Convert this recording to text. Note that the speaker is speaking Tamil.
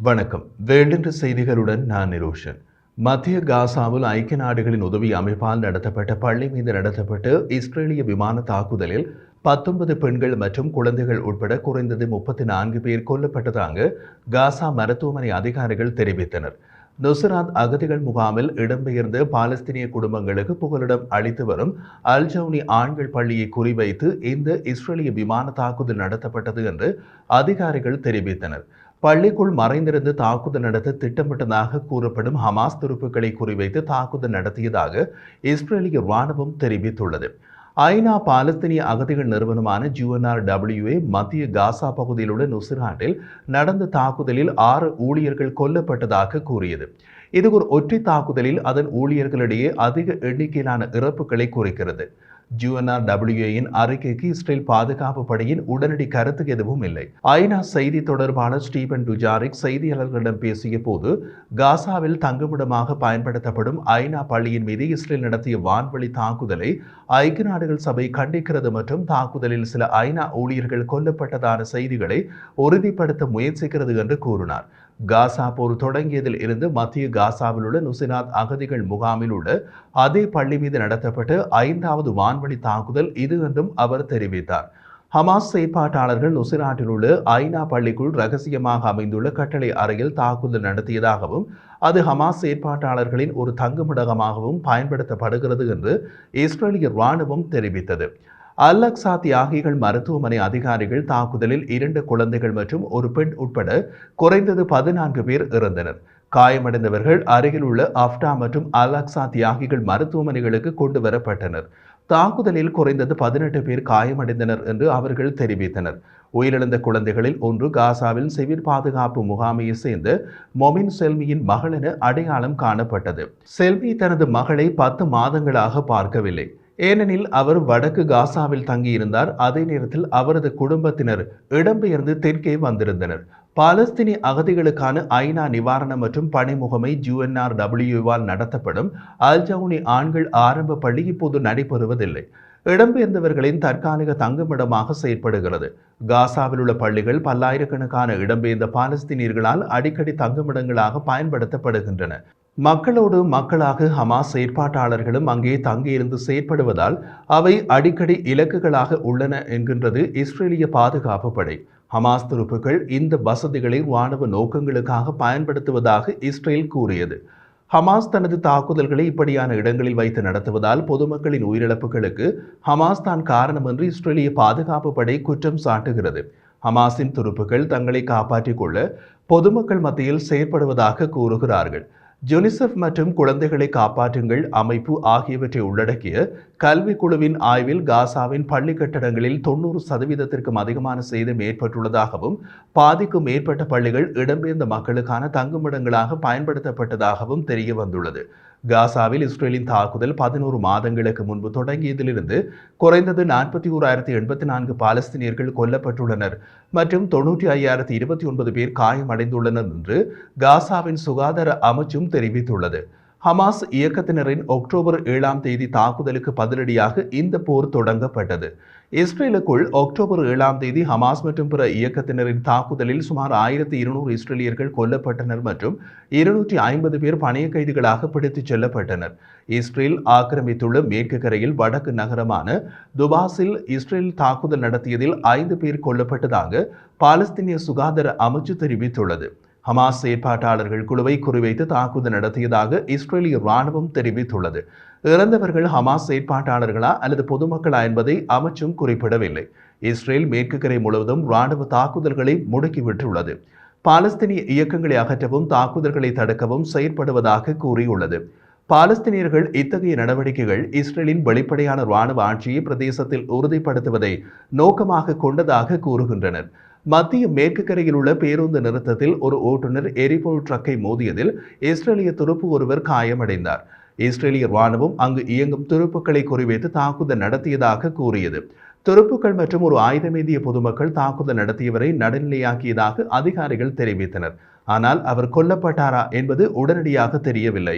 வணக்கம். வேண்டென்ற செய்திகளுடன் நான் நிரோஷன். மத்திய காசாவில் ஐக்கிய நாடுகளின் உதவி அமைப்பால் நடத்தப்பட்ட பள்ளி மீது நடத்தப்பட்ட இஸ்ரேலிய விமான தாக்குதலில் 19 பெண்கள் மற்றும் குழந்தைகள் உட்பட குறைந்தது 34 பேர் கொல்லப்பட்டதாக காசா மருத்துவமனை அதிகாரிகள் தெரிவித்தனர். நுசராத் அகதிகள் முகாமில் இடம்பெயர்ந்த பாலஸ்தீனிய குடும்பங்களுக்கு புகலிடம் அளித்து வரும் அல் ஜவுனி ஆண்கள் பள்ளியை குறிவைத்து இந்த இஸ்ரேலிய விமான தாக்குதல் நடத்தப்பட்டது என்று அதிகாரிகள் தெரிவித்தனர். பள்ளிக்குள் மறைந்திருந்து தாக்குதல் நடத்த திட்டமிட்டதாக கூறப்படும் ஹமாஸ் துருப்புக்களை குறிவைத்து தாக்குதல் நடத்தியதாக இஸ்ரேலிய ராணுவம் தெரிவித்துள்ளது. ஐநா பாலஸ்தீனிய அகதிகள் நிறுவனமான UNRWA மத்திய காசா பகுதியில் உள்ள நுசராட்டில் நடந்த தாக்குதலில் 6 ஊழியர்கள் கொல்லப்பட்டதாக கூறியது. இது ஒரு ஒற்றை தாக்குதலில் அதன் ஊழியர்களிடையே அதிக எண்ணிக்கையிலான இறப்புகளை குறிக்கிறது. UNRWA-யின் அறிக்கைக்கு இஸ்ரேல் பாதுகாப்பு படையின் உடனடி கருத்து எதுவும் இல்லை. ஐநா செய்தி தொடர்பாளர் ஸ்டீபன் டுஜாரிக் செய்தியாளர்களிடம் பேசிய போது, காசாவில் தங்குமிடமாக பயன்படுத்தப்படும் ஐநா பள்ளியின் மீது இஸ்ரேல் நடத்திய வான்வழி தாக்குதலை ஐக்கிய நாடுகள் சபை கண்டிக்கிறது மற்றும் தாக்குதலில் சில ஐநா ஊழியர்கள் கொல்லப்பட்டதான செய்திகளை உறுதிப்படுத்த முயற்சிக்கிறது என்று கூறினார். காசா போர் தொடங்கியதில் இருந்து மத்திய காசாவில் உள்ள நுசராத் அகதிகள் முகாமில் உள்ள அதே பள்ளி மீது நடத்தப்பட்ட 5வது வான்வழி தாக்குதல் இது என்றும் அவர் தெரிவித்தார். ஹமாஸ் செயற்பாட்டாளர்கள் நுசராட்டில் உள்ள ஐநா பள்ளிக்குள் ரகசியமாக அமைந்துள்ள கட்டளை அறையில் தாக்குதல் நடத்தியதாகவும் அது ஹமாஸ் செயற்பாட்டாளர்களின் ஒரு தங்குமிடமாகவும் பயன்படுத்தப்படுகிறது என்று இஸ்ரேலிய ராணுவம் தெரிவித்தது. அல் அக்ஸா தியாகிகள் மருத்துவமனை அதிகாரிகள் தாக்குதலில் 2 குழந்தைகள் மற்றும் ஒரு பெண் உட்பட குறைந்தது 14 பேர் இறந்தனர். காயமடைந்தவர்கள் அருகில் உள்ள அஃப்டா மற்றும் அல் அக்ஸா தியாகிகள் மருத்துவமனைகளுக்கு கொண்டு வரப்பட்டனர். தாக்குதலில் குறைந்தது 18 பேர் காயமடைந்தனர் என்று அவர்கள் தெரிவித்தனர். உயிரிழந்த குழந்தைகளில் ஒன்று காசாவில் சிவில் பாதுகாப்பு முகாமையை சேர்ந்த மொமின் செல்மியின் மகள் என அடையாளம் காணப்பட்டது. செல்வி தனது மகளை 10 மாதங்களாக பார்க்கவில்லை. ஏனெனில் அவர் வடக்கு காசாவில் தங்கியிருந்தார். அதே நேரத்தில் அவரது குடும்பத்தினர் இடம்பெயர்ந்து தெற்கே வந்திருந்தனர். பாலஸ்தீனிய அகதிகளுக்கான ஐநா நிவாரண மற்றும் பணி முகமை UNRWA-வால் நடத்தப்படும் அல் ஜவுனி ஆண்கள் ஆரம்ப பள்ளி இப்போது நடைபெறுவதில்லை. இடம்பெயர்ந்தவர்களின் தற்காலிக தங்குமிடமாக செயற்படுகிறது. காசாவில் உள்ள பள்ளிகள் பல்லாயிரக்கணக்கான இடம்பெயர்ந்த பாலஸ்தீனியர்களால் அடிக்கடி தங்குமிடங்களாக பயன்படுத்தப்படுகின்றன. மக்களோடு மக்களாக ஹமாஸ் செயற்பாட்டாளர்களும் அங்கே தங்கியிருந்து செயற்படுவதால் அவை அடிக்கடி இலக்குகளாக உள்ளன என்கின்றது இஸ்ரேலிய பாதுகாப்பு படை. ஹமாஸ் துருப்புக்கள் இந்த வசதிகளை ராணுவ நோக்கங்களுக்காக பயன்படுத்துவதாக இஸ்ரேல் கூறியது. ஹமாஸ் தனது தாக்குதல்களை இப்படியான இடங்களில் வைத்து நடத்துவதால் பொதுமக்களின் உயிரிழப்புகளுக்கு ஹமாஸ் தான் காரணம் என்று இஸ்ரேலிய பாதுகாப்பு படை குற்றம் சாட்டுகிறது. ஹமாஸின் துருப்புக்கள் தங்களை காப்பாற்றிக் கொள்ள பொதுமக்கள் மத்தியில் செயற்படுவதாக கூறுகிறார்கள். யுனிசெஃப் மற்றும் குழந்தைகளை காப்பாற்றுங்கள் அமைப்பு ஆகியவற்றை உள்ளடக்கிய கல்விக் குழுவின் ஆய்வில் காசாவின் பள்ளி கட்டடங்களில் 90%க்கும் அதிகமான சேதம் ஏற்பட்டுள்ளதாகவும் பாதிக்கும் மேற்பட்ட பள்ளிகள் இடம்பெயர்ந்த மக்களுக்கான தங்குமிடங்களாக பயன்படுத்தப்பட்டதாகவும் தெரிய வந்துள்ளது. காசாவில் இஸ்ரேலின் தாக்குதல் 11 மாதங்களுக்கு முன்பு தொடங்கியதிலிருந்து குறைந்தது 41,084 பாலஸ்தீனியர்கள் கொல்லப்பட்டுள்ளனர் மற்றும் 95,029 பேர் காயமடைந்துள்ளனர் என்று காசாவின் சுகாதார அமைச்சும் தெரிவித்துள்ளது. ஹமாஸ் இயக்கத்தினரின் அக்டோபர் 7ஆம் தேதி தாக்குதலுக்கு பதிலடியாக இந்த போர் தொடங்கப்பட்டது. இஸ்ரேலுக்குள் அக்டோபர் 7ஆம் தேதி ஹமாஸ் மற்றும் பிற இயக்கத்தினரின் தாக்குதலில் சுமார் 1200 இஸ்ரேலியர்கள் கொல்லப்பட்டனர் மற்றும் 250 பேர் பணைய கைதிகளாக பிடித்துச் செல்லப்பட்டனர். இஸ்ரேல் ஆக்கிரமித்துள்ள மேற்கு கரையில் வடக்கு நகரமான துபாஸில் இஸ்ரேல் தாக்குதல் நடத்தியதில் 5 பேர் கொல்லப்பட்டதாக பாலஸ்தீனிய சுகாதார அமைச்சு தெரிவித்துள்ளது. ஹமாஸ் செயற்பாட்டாளர்கள் குழுவை குறிவைத்து தாக்குதல் நடத்தியதாக இஸ்ரேலிய ராணுவம் தெரிவித்துள்ளது. இறந்தவர்கள் ஹமாஸ் செயற்பாட்டாளர்களா அல்லது பொதுமக்களா என்பதை அமைச்சும் குறிப்பிடவில்லை. இஸ்ரேல் மேற்கு கரை முழுவதும் ராணுவ தாக்குதல்களை முடுக்கிவிட்டுள்ளது. பாலஸ்தீனிய இயக்கங்களை அகற்றவும் தாக்குதல்களை தடுக்கவும் செயற்படுவதாக கூறியுள்ளது. பாலஸ்தீனியர்கள் இத்தகைய நடவடிக்கைகள் இஸ்ரேலின் வெளிப்படையான ராணுவ ஆட்சியை பிரதேசத்தில் உறுதிப்படுத்துவதை நோக்கமாக கொண்டதாக கூறுகின்றனர். மத்திய மேற்கு கரையில் உள்ள பேருந்து நிறுத்தத்தில் ஒரு ஓட்டுநர் எரிபொருள் ட்ரக்கை மோதியதில் இஸ்ரேலிய துருப்பு ஒருவர் காயமடைந்தார். இஸ்ரேலிய ராணுவம் அங்கு இயங்கும் துருப்புக்களை குறிவைத்து தாக்குதல் நடத்தியதாக கூறியது. துருப்புக்கள் மற்றும் ஒரு ஆயுதமேந்திய பொதுமக்கள் தாக்குதல் நடத்தியவரை நடுநிலையாக்கியதாக அதிகாரிகள் தெரிவித்தனர். ஆனால் அவர் கொல்லப்பட்டாரா என்பது உடனடியாக தெரியவில்லை.